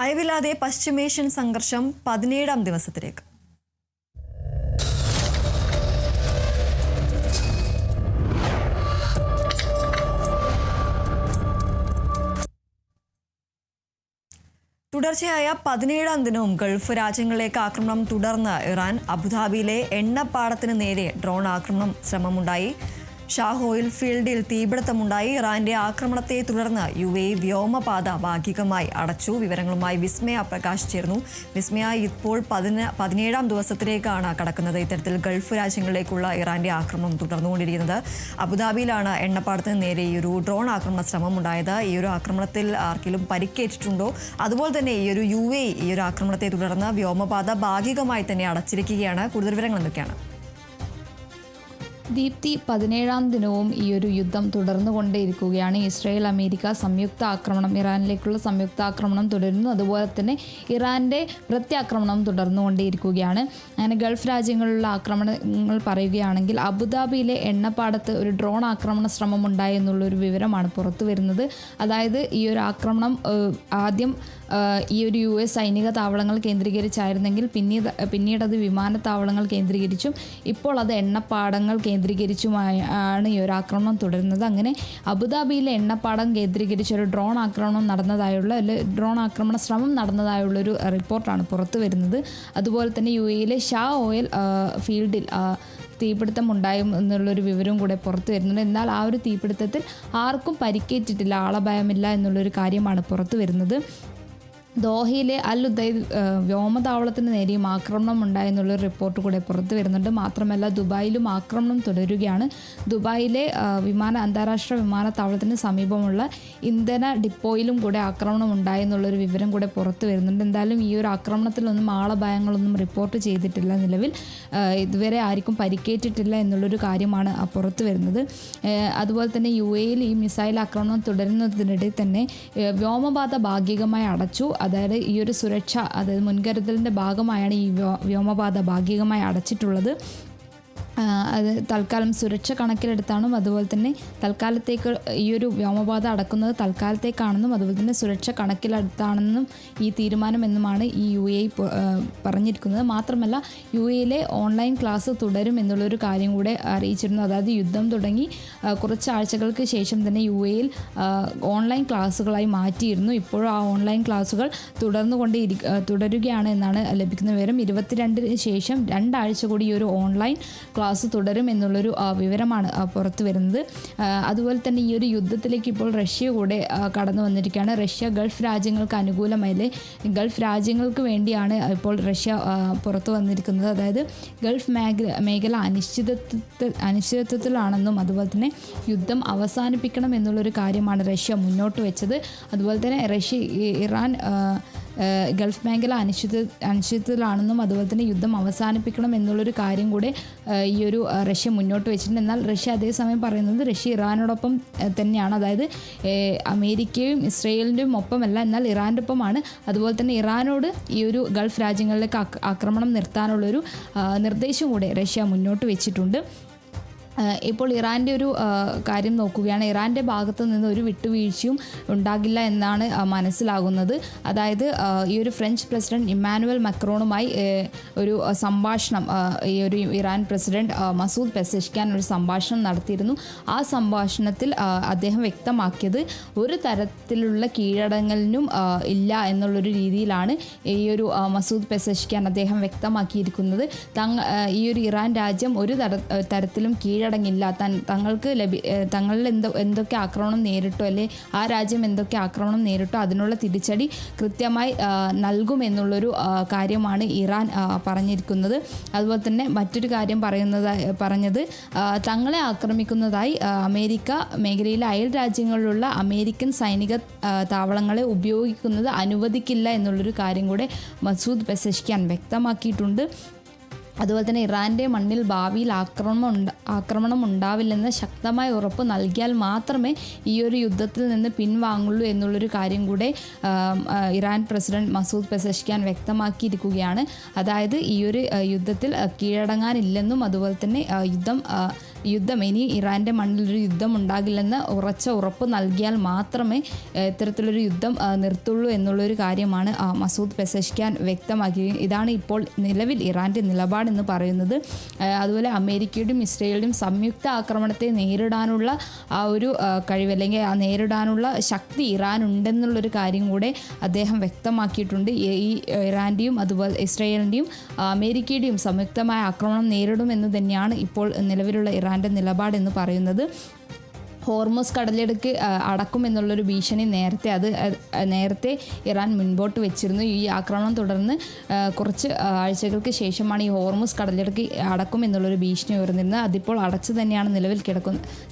അയവില്ലാതെ പശ്ചിമേഷ്യൻ സംഘർഷം 17ാം ദിവസത്തിലേക്ക്. തുടർച്ചയായ 17ാം ദിനവും ഗൾഫ് രാജ്യങ്ങളിലേക്ക് ആക്രമണം തുടർന്ന് ഇറാൻ. അബുദാബിയിലെ എണ്ണപ്പാടത്തിന് നേരെ ഡ്രോൺ ആക്രമണം ശ്രമമുണ്ടായി. ഷാഹ് ഓയിൽ ഫീൽഡിൽ തീപിടുത്തമുണ്ടായി. ഇറാന്റെ ആക്രമണത്തെ തുടർന്ന് UAE വ്യോമപാത ഭാഗികമായി അടച്ചു. വിവരങ്ങളുമായി വിസ്മയ പ്രകാശ് ചേർന്നു. വിസ്മയ, ഇപ്പോൾ 17ാം ദിവസത്തിലേക്കാണ് കടക്കുന്നത്. ഇത്തരത്തിൽ ഗൾഫ് രാജ്യങ്ങളിലേക്കുള്ള ഇറാന്റെ ആക്രമണം തുടർന്നുകൊണ്ടിരിക്കുന്നത്. അബുദാബിയിലാണ് എണ്ണപ്പാടത്തിന് നേരെ ഈ ഒരു ഡ്രോൺ ആക്രമണ ശ്രമം ഉണ്ടായത്. ഈ ഒരു ആക്രമണത്തിൽ ആർക്കെങ്കിലും പരിക്കേറ്റിട്ടുണ്ടോ? അതുപോലെ തന്നെ ഈ ഒരു UAE ഈ ഒരു ആക്രമണത്തെ തുടർന്ന് വ്യോമപാത ഭാഗികമായി തന്നെ അടച്ചിരിക്കുകയാണ്. കൂടുതൽ വിവരങ്ങൾ എന്തൊക്കെയാണ്? ദീപ്തി, 17ാം ദിനവും ഈ ഒരു യുദ്ധം തുടർന്നുകൊണ്ടേയിരിക്കുകയാണ്. ഇസ്രായേൽ അമേരിക്ക സംയുക്ത ആക്രമണം, ഇറാനിലേക്കുള്ള സംയുക്ത ആക്രമണം തുടരുന്നു. അതുപോലെ തന്നെ ഇറാൻ്റെ പ്രത്യാക്രമണം തുടർന്നുകൊണ്ടേയിരിക്കുകയാണ്. അങ്ങനെ ഗൾഫ് രാജ്യങ്ങളിലുള്ള ആക്രമണങ്ങൾ പറയുകയാണെങ്കിൽ അബുദാബിയിലെ എണ്ണപ്പാടത്ത് ഒരു ഡ്രോൺ ആക്രമണ ശ്രമം ഉണ്ടായി എന്നുള്ളൊരു വിവരമാണ് പുറത്തു വരുന്നത്. അതായത് ഈ ഒരു ആക്രമണം ആദ്യം ഈ ഒരു US സൈനിക താവളങ്ങൾ കേന്ദ്രീകരിച്ചായിരുന്നെങ്കിൽ പിന്നീട് അത് വിമാനത്താവളങ്ങൾ കേന്ദ്രീകരിച്ചും ഇപ്പോൾ അത് എണ്ണപ്പാടങ്ങൾ കേന്ദ്രീകരിച്ചുമാണ് ഈ ഒരു ആക്രമണം തുടരുന്നത്. അങ്ങനെ അബുദാബിയിലെ എണ്ണപ്പാടം കേന്ദ്രീകരിച്ച് ഒരു ഡ്രോൺ ആക്രമണ ശ്രമം നടന്നതായുള്ളൊരു റിപ്പോർട്ടാണ് പുറത്തു വരുന്നത്. അതുപോലെ തന്നെ UAEയിലെ ഷാഹ് ഓയിൽ ഫീൽഡിൽ തീപിടുത്തം ഉണ്ടായും എന്നുള്ളൊരു വിവരവും കൂടെ പുറത്തു വരുന്നുണ്ട്. എന്നാൽ ആ ഒരു തീപിടുത്തത്തിൽ ആർക്കും പരിക്കേറ്റിട്ടില്ല, ആളപായമില്ല എന്നുള്ളൊരു കാര്യമാണ് പുറത്തു വരുന്നത്. ദോഹയിലെ അൽ ഉദൈദ് വ്യോമതാവളത്തിന് നേരെയും ആക്രമണം ഉണ്ടായെന്നുള്ളൊരു റിപ്പോർട്ട് കൂടെ പുറത്തു വരുന്നുണ്ട്. മാത്രമല്ല ദുബായിലും ആക്രമണം തുടരുകയാണ്. ദുബായിലെ അന്താരാഷ്ട്ര വിമാനത്താവളത്തിന് സമീപമുള്ള ഇന്ധന ഡിപ്പോയിലും കൂടെ ആക്രമണം ഉണ്ടായെന്നുള്ളൊരു വിവരം കൂടെ പുറത്തു വരുന്നുണ്ട്. എന്തായാലും ഈ ഒരു ആക്രമണത്തിലൊന്നും ആളപായങ്ങളൊന്നും റിപ്പോർട്ട് ചെയ്തിട്ടില്ല. നിലവിൽ ഇതുവരെ ആർക്കും പരിക്കേറ്റിട്ടില്ല എന്നുള്ളൊരു കാര്യമാണ് പുറത്തു വരുന്നത്. അതുപോലെ തന്നെ UAEയിൽ ഈ മിസൈൽ ആക്രമണം തുടരുന്നതിനിടെ തന്നെ വ്യോമപാത ഭാഗികമായി അടച്ചു. അതായത് ഈ ഒരു സുരക്ഷ, അതായത് മുൻകരുതലിൻ്റെ ഭാഗമായാണ് ഈ വ്യോമപാത ഭാഗികമായി അടച്ചിട്ടുള്ളത്. അത് തൽക്കാലം സുരക്ഷ കണക്കിലെടുത്താണെന്നും അതുപോലെ തന്നെ തൽക്കാലത്തേക്ക് ഈ ഒരു വ്യോമപാത അടക്കുന്നത് തൽക്കാലത്തേക്കാണെന്നും അതുപോലെ തന്നെ സുരക്ഷ കണക്കിലെടുത്താണെന്നും ഈ തീരുമാനമെന്നുമാണ് ഈ UAE പറഞ്ഞിരിക്കുന്നത്. മാത്രമല്ല UAEയിലെ ഓൺലൈൻ ക്ലാസ് തുടരും എന്നുള്ളൊരു കാര്യം കൂടെ അറിയിച്ചിരുന്നു. അതായത് യുദ്ധം തുടങ്ങി കുറച്ച് ആഴ്ചകൾക്ക് ശേഷം തന്നെ UAEയിൽ ഓൺലൈൻ ക്ലാസ്സുകളായി മാറ്റിയിരുന്നു. ഇപ്പോഴും ആ ഓൺലൈൻ ക്ലാസ്സുകൾ തുടരുകയാണ് എന്നാണ് ലഭിക്കുന്ന വിവരം. 22-ന് ശേഷം 2 ആഴ്ച കൂടി ഈ ഒരു ഓൺലൈൻ ക്ലാസ് തുടരും എന്നുള്ളൊരു വിവരമാണ് പുറത്തു വരുന്നത്. അതുപോലെ തന്നെ ഈ ഒരു യുദ്ധത്തിലേക്ക് ഇപ്പോൾ റഷ്യ കൂടെ കടന്നു വന്നിരിക്കുകയാണ്. റഷ്യ ഗൾഫ് രാജ്യങ്ങൾക്ക് അനുകൂലമായി, ഗൾഫ് രാജ്യങ്ങൾക്ക് വേണ്ടിയാണ് ഇപ്പോൾ റഷ്യ പുറത്തു വന്നിരിക്കുന്നത്. അതായത് ഗൾഫ് മേഖല അനിശ്ചിതത്വത്തിലാണെന്നും അതുപോലെ തന്നെ യുദ്ധം അവസാനിപ്പിക്കണം എന്നുള്ളൊരു കാര്യമാണ് റഷ്യ മുന്നോട്ട് വെച്ചത്. അതുപോലെ തന്നെ ഇറാൻ ഗൾഫ് മേഖല അനിശ്ചിതത്വത്തിലാണെന്നും അതുപോലെ തന്നെ യുദ്ധം അവസാനിപ്പിക്കണം എന്നുള്ളൊരു കാര്യം കൂടെ ഈ ഒരു റഷ്യ മുന്നോട്ട് വെച്ചിട്ടുണ്ട്. എന്നാൽ റഷ്യ അതേസമയം പറയുന്നത് റഷ്യ ഇറാനോടൊപ്പം തന്നെയാണ്. അതായത് അമേരിക്കയും ഇസ്രയേലിൻ്റെയും ഒപ്പമല്ല, എന്നാൽ ഇറാൻ്റെ ഒപ്പമാണ്. അതുപോലെ തന്നെ ഇറാനോട് ഈ ഒരു ഗൾഫ് രാജ്യങ്ങളിലേക്ക് ആക്രമണം നിർത്താനുള്ളൊരു നിർദ്ദേശം കൂടെ റഷ്യ മുന്നോട്ട് വെച്ചിട്ടുണ്ട്. ഇപ്പോൾ ഇറാൻ്റെ ഒരു കാര്യം നോക്കുകയാണ്. ഇറാൻ്റെ ഭാഗത്തു നിന്ന് ഒരു വിട്ടുവീഴ്ചയും ഉണ്ടാകില്ല എന്നാണ് മനസ്സിലാകുന്നത്. അതായത് ഈ ഒരു ഫ്രഞ്ച് പ്രസിഡന്റ് ഇമ്മാനുവൽ മക്രോണുമായി ഒരു സംഭാഷണം ഈ ഒരു ഇറാൻ പ്രസിഡന്റ് മസൂദ് പെസഷ്കിയാൻ ഒരു സംഭാഷണം നടത്തിയിരുന്നു. ആ സംഭാഷണത്തിൽ അദ്ദേഹം വ്യക്തമാക്കിയത് ഒരു തരത്തിലുള്ള കീഴടങ്ങലിനും ഇല്ല എന്നുള്ളൊരു രീതിയിലാണ് ഈ ഒരു മസൂദ് പെസഷ്കിയാൻ അദ്ദേഹം വ്യക്തമാക്കിയിരിക്കുന്നത്. ഈ ഒരു ഇറാൻ രാജ്യം ഒരു തരത്തിലും കീഴടങ്ങില്ല, തങ്ങളിൽ എന്തൊക്കെ ആക്രമണം നേരിട്ടോ അല്ലെ ആ രാജ്യം എന്തൊക്കെ ആക്രമണം നേരിട്ടോ അതിനുള്ള തിരിച്ചടി കൃത്യമായി നൽകുമെന്നുള്ളൊരു കാര്യമാണ് ഇറാൻ പറഞ്ഞിരിക്കുന്നത്. അതുപോലെ തന്നെ മറ്റൊരു കാര്യം പറഞ്ഞത് തങ്ങളെ ആക്രമിക്കുന്നതായി അമേരിക്ക മേഖലയിലെ അയൽ രാജ്യങ്ങളിലുള്ള അമേരിക്കൻ സൈനിക താവളങ്ങളെ ഉപയോഗിക്കുന്നത് അനുവദിക്കില്ല എന്നുള്ളൊരു കാര്യം കൂടെ മസൂദ് പെസഷ്കിയാൻ വ്യക്തമാക്കിയിട്ടുണ്ട്. അതുപോലെ തന്നെ ഇറാൻ്റെ മണ്ണിൽ ഭാവിയിൽ ആക്രമണം ഉണ്ടാവില്ലെന്ന് ശക്തമായ ഉറപ്പ് നൽകിയാൽ മാത്രമേ ഈ ഒരു യുദ്ധത്തിൽ നിന്ന് പിൻവാങ്ങുള്ളൂ എന്നുള്ളൊരു കാര്യം കൂടെ ഇറാൻ പ്രസിഡന്റ് മസൂദ് പെസഷ്കിയാൻ വ്യക്തമാക്കിയിരിക്കുകയാണ്. അതായത് ഈ ഒരു യുദ്ധത്തിൽ കീഴടങ്ങാനില്ലെന്നും അതുപോലെ തന്നെ യുദ്ധം യുദ്ധം ഇനി ഇറാൻ്റെ മണ്ണിലൊരു യുദ്ധം ഉണ്ടാകില്ലെന്ന് ഉറച്ച ഉറപ്പ് നൽകിയാൽ മാത്രമേ ഇത്തരത്തിലൊരു യുദ്ധം നിർത്തുള്ളൂ എന്നുള്ളൊരു കാര്യമാണ് മസൂദ് പെസഷ്ക്യാൻ വ്യക്തമാക്കി. ഇതാണ് ഇപ്പോൾ നിലവിൽ ഇറാൻ്റെ നിലപാടെന്ന് പറയുന്നത്. അതുപോലെ അമേരിക്കയുടെയും ഇസ്രയേലിൻ്റെയും സംയുക്ത ആക്രമണത്തെ നേരിടാനുള്ള ആ ഒരു കഴിവ് അല്ലെങ്കിൽ ആ നേരിടാനുള്ള ശക്തി ഇറാൻ ഉണ്ടെന്നുള്ളൊരു കാര്യം കൂടെ അദ്ദേഹം വ്യക്തമാക്കിയിട്ടുണ്ട്. ഈ ഇറാൻ്റെയും അതുപോലെ ഇസ്രയേലിൻ്റെയും അമേരിക്കയുടെയും സംയുക്തമായ ആക്രമണം നേരിടുമെന്ന് തന്നെയാണ് ഇപ്പോൾ നിലവിലുള്ള ഇറാൻ്റെ നിലപാടെന്ന് പറയുന്നത്. ഹോർമോസ് കടലിടുക്ക് അടക്കുമെന്നുള്ളൊരു ഭീഷണി നേരത്തെ ഇറാൻ മുൻപോട്ട് വെച്ചിരുന്നു. ഈ ആക്രമണം തുടർന്ന് കുറച്ച് ആഴ്ചകൾക്ക് ശേഷമാണ് ഈ ഹോർമോസ് കടലിടുക്ക് അടക്കുമെന്നുള്ളൊരു ഭീഷണി ഉയർന്നിരുന്നത്. അതിപ്പോൾ അടച്ചു തന്നെയാണ്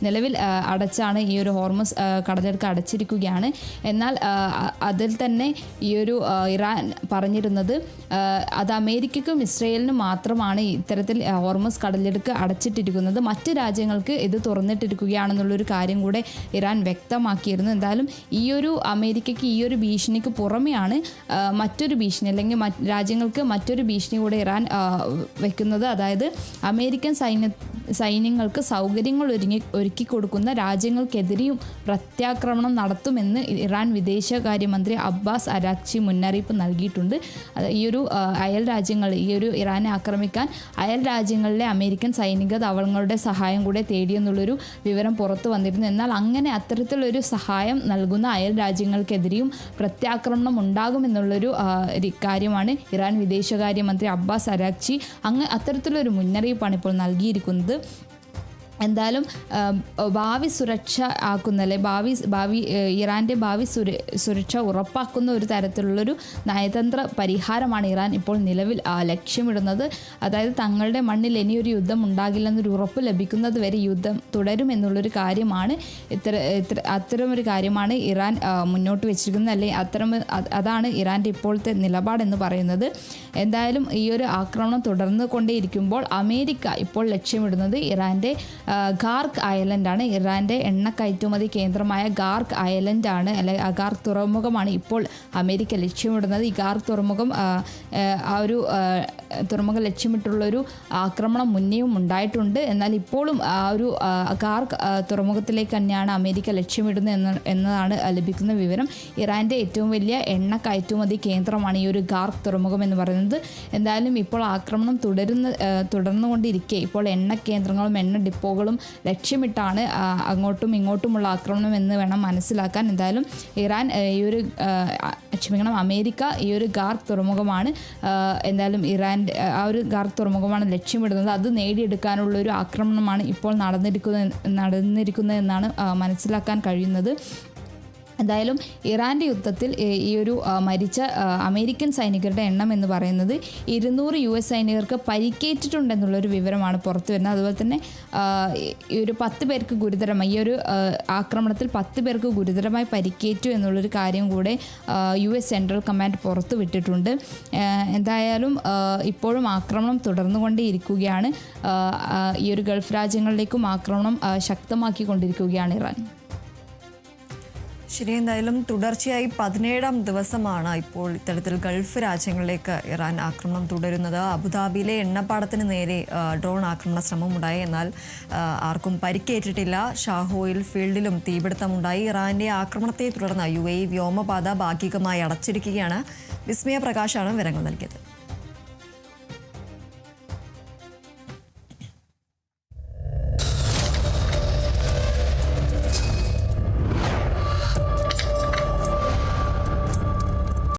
നിലവിൽ അടച്ചാണ് ഈ ഒരു ഹോർമോസ് കടലിടുക്ക് അടച്ചിരിക്കുകയാണ്. എന്നാൽ അതിൽ തന്നെ ഈ ഒരു ഇറാൻ പറഞ്ഞിരുന്നത് അത് അമേരിക്കയ്ക്കും ഇസ്രയേലിനും മാത്രമാണ് ഇത്തരത്തിൽ ഹോർമോസ് കടലിടുക്ക് അടച്ചിട്ടിരിക്കുന്നത്, മറ്റ് രാജ്യങ്ങൾക്ക് ഇത് തുറന്നിട്ടിരിക്കുകയാണെന്നുള്ളൊരു കാര്യം കൂടെ ഇറാൻ വ്യക്തമാക്കിയിരുന്നു. എന്തായാലും ഈ ഒരു അമേരിക്കയ്ക്ക് ഈ ഒരു ഭീഷണിക്ക് പുറമെയാണ് മറ്റൊരു ഭീഷണി അല്ലെങ്കിൽ രാജ്യങ്ങൾക്ക് മറ്റൊരു ഭീഷണി കൂടെ ഇറാൻ വെക്കുന്നത്. അതായത് അമേരിക്കൻ സൈന്യങ്ങൾക്ക് സൗകര്യങ്ങൾ ഒരുക്കി കൊടുക്കുന്ന രാജ്യങ്ങൾക്കെതിരെയും പ്രത്യാക്രമണം നടത്തുമെന്ന് ഇറാൻ വിദേശകാര്യമന്ത്രി അബ്ബാസ് അരാക്ചി മുന്നറിയിപ്പ് നൽകിയിട്ടുണ്ട്. ഈ ഒരു അയൽ രാജ്യങ്ങൾ ഈ ഒരു ഇറാനെ ആക്രമിക്കാൻ അയൽ രാജ്യങ്ങളിലെ അമേരിക്കൻ സൈനിക താവളങ്ങളുടെ സഹായം കൂടെ തേടിയെന്നുള്ളൊരു വിവരം പുറത്തു വന്നിരുന്നു. എന്നാൽ അങ്ങനെ അത്തരത്തിലൊരു സഹായം നൽകുന്ന അയൽ രാജ്യങ്ങൾക്കെതിരെയും പ്രത്യാക്രമണം ഉണ്ടാകുമെന്നുള്ളൊരു കാര്യമാണ് ഇറാൻ വിദേശകാര്യമന്ത്രി അബ്ബാസ് അരാക്ചി അത്തരത്തിലൊരു മുന്നറിയിപ്പാണ് ഇപ്പോൾ നൽകിയിരിക്കുന്നത്. എന്തായാലും ഭാവി സുരക്ഷ ആക്കുന്ന അല്ലെ ഭാവി ഇറാൻ്റെ ഭാവി സുരക്ഷ ഉറപ്പാക്കുന്ന ഒരു തരത്തിലുള്ളൊരു നയതന്ത്ര പരിഹാരമാണ് ഇറാൻ ഇപ്പോൾ നിലവിൽ ലക്ഷ്യമിടുന്നത്. അതായത് തങ്ങളുടെ മണ്ണിൽ ഇനിയൊരു യുദ്ധം ഉണ്ടാകില്ലെന്നൊരു ഉറപ്പ് ലഭിക്കുന്നത് വരെ യുദ്ധം തുടരുമെന്നുള്ളൊരു കാര്യമാണ് അത്തരമൊരു കാര്യമാണ് ഇറാൻ മുന്നോട്ട് വെച്ചിരിക്കുന്നത്. അല്ലെങ്കിൽ അതാണ് ഇറാൻ്റെ ഇപ്പോഴത്തെ നിലപാടെന്ന് പറയുന്നത്. എന്തായാലും ഈ ഒരു ആക്രമണം തുടർന്നു കൊണ്ടേയിരിക്കുമ്പോൾ അമേരിക്ക ഇപ്പോൾ ലക്ഷ്യമിടുന്നത് ഇറാൻ്റെ ഗാർക്ക് ഐലൻഡാണ്. ഇറാൻ്റെ എണ്ണ കയറ്റുമതി കേന്ദ്രമായ ഗാർക്ക് ഐലൻഡാണ് അല്ലെങ്കിൽ ഗാർക്ക് തുറമുഖമാണ് ഇപ്പോൾ അമേരിക്ക ലക്ഷ്യമിടുന്നത്. ഈ ഗാർക്ക് തുറമുഖം ആ ഒരു തുറമുഖം ലക്ഷ്യമിട്ടുള്ളൊരു ആക്രമണം മുന്നേയും ഉണ്ടായിട്ടുണ്ട്. എന്നാൽ ഇപ്പോഴും ആ ഒരു ഗാർക്ക് തുറമുഖത്തിലേക്ക് തന്നെയാണ് അമേരിക്ക ലക്ഷ്യമിടുന്നത് എന്നതാണ് ലഭിക്കുന്ന വിവരം. ഇറാൻ്റെ ഏറ്റവും വലിയ എണ്ണ കയറ്റുമതി കേന്ദ്രമാണ് ഈ ഒരു ഗാർക്ക് തുറമുഖം എന്ന് പറയുന്നത്. എന്തായാലും ഇപ്പോൾ ആക്രമണം തുടർന്നുകൊണ്ടിരിക്കെ ഇപ്പോൾ എണ്ണ കേന്ദ്രങ്ങളും എണ്ണ ഡിപ്പോകളും ലക്ഷ്യമിട്ടാണ് അങ്ങോട്ടും ഇങ്ങോട്ടുമുള്ള ആക്രമണം എന്ന് വേണം മനസ്സിലാക്കാൻ. എന്തായാലും ഇറാൻ അമേരിക്ക ഈ ഒരു ഗാർക്ക് തുറമുഖമാണ് എന്തായാലും ഇറാൻ്റെ ആ ഒരു ഗാർക്ക് തുറമുഖമാണ് ലക്ഷ്യമിടുന്നത്. അത് നേടിയെടുക്കാനുള്ള ഒരു ആക്രമണമാണ് ഇപ്പോൾ നടന്നിരിക്കുന്നതെന്നാണ് മനസ്സിലാക്കാൻ കഴിയുന്നത്. എന്തായാലും ഇറാൻ്റെ യുദ്ധത്തിൽ ഈ ഒരു മരിച്ച അമേരിക്കൻ സൈനികരുടെ എണ്ണം എന്ന് പറയുന്നത് 200 US സൈനികർക്ക് പരിക്കേറ്റിട്ടുണ്ടെന്നുള്ളൊരു വിവരമാണ് പുറത്തു വരുന്നത്. അതുപോലെ തന്നെ ഈ ഒരു 10 പേർക്ക് ഗുരുതരമായി ഈ ഒരു ആക്രമണത്തിൽ 10 പേർക്ക് ഗുരുതരമായി പരിക്കേറ്റു എന്നുള്ളൊരു കാര്യം കൂടെ US സെൻട്രൽ കമാൻഡ് പുറത്തു വിട്ടിട്ടുണ്ട്. എന്തായാലും ഇപ്പോഴും ആക്രമണം തുടർന്നുകൊണ്ടേയിരിക്കുകയാണ്. ഈ ഒരു ഗൾഫ് രാജ്യങ്ങളിലേക്കും ആക്രമണം ശക്തമാക്കിക്കൊണ്ടിരിക്കുകയാണ് ഇറാൻ. ശരി, എന്തായാലും തുടർച്ചയായി 17ാം ദിവസമാണ് ഇപ്പോൾ ഇത്തരത്തിൽ ഗൾഫ് രാജ്യങ്ങളിലേക്ക് ഇറാൻ ആക്രമണം തുടരുന്നത്. അബുദാബിയിലെ എണ്ണപ്പാടത്തിന് നേരെ ഡ്രോൺ ആക്രമണ ശ്രമമുണ്ടായി, എന്നാൽ ആർക്കും പരിക്കേറ്റിട്ടില്ല. ഷാഹോയിൽ ഫീൽഡിലും തീപിടുത്തമുണ്ടായി. ഇറാന്റെ ആക്രമണത്തെ തുടർന്ന് UAE വ്യോമപാത ഭാഗികമായി അടച്ചിരിക്കുകയാണ്. വിസ്മയ പ്രകാശാണ് വിവരങ്ങൾ നൽകിയത്.